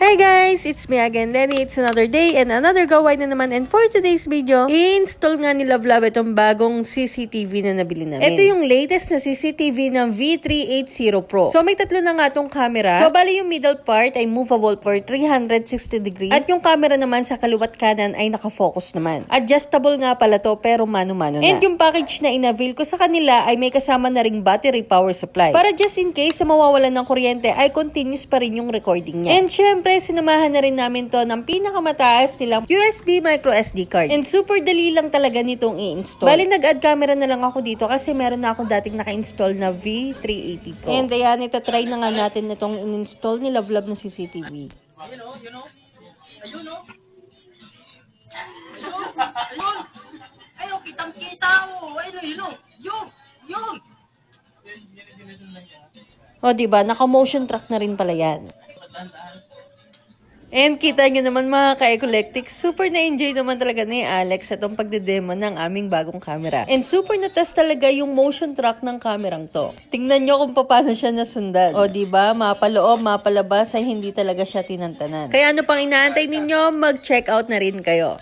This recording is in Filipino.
Hi guys! It's me again, Lenny. It's another day and another gawain na naman. And for today's video, i-install nga ni Love itong bagong CCTV na nabili namin. Ito yung latest na CCTV ng V380 Pro. So may tatlo na nga tong camera. So bali yung middle part ay movable for 360 degrees. At yung camera naman sa kaliwat kanan ay nakafocus naman. Adjustable nga pala to pero mano-mano na. And yung package na inavail ko sa kanila ay may kasama na ring battery power supply. Para just in case sa mawawalan ng kuryente ay continuous pa rin yung recording niya. And syempre, sinamahan na rin namin to ng pinakamataas nilang USB micro SD card. And super dali lang talaga nitong i-install. Bali, nag-add camera na lang ako dito kasi meron na akong dating naka-install na V380 Pro. And ayan, itatry na nga natin itong in-install ni Love na CCTV. Ayun o. Ayun o. Ayun. Ayun, kitang-kita o. Ayun o. Yun. O, diba? Naka-motion track na rin pala yan. And kita nyo naman mga ka-Ecolectic, super na-enjoy naman talaga ni Alex itong pagdedemo ng aming bagong camera. And super na-test talaga yung motion track ng kamerang to. Tingnan nyo kung paano siya nasundan. O diba, mapaloob, mapalabas ay hindi talaga siya tinantanan. Kaya ano pang inaantay ninyo, mag-check out na rin kayo.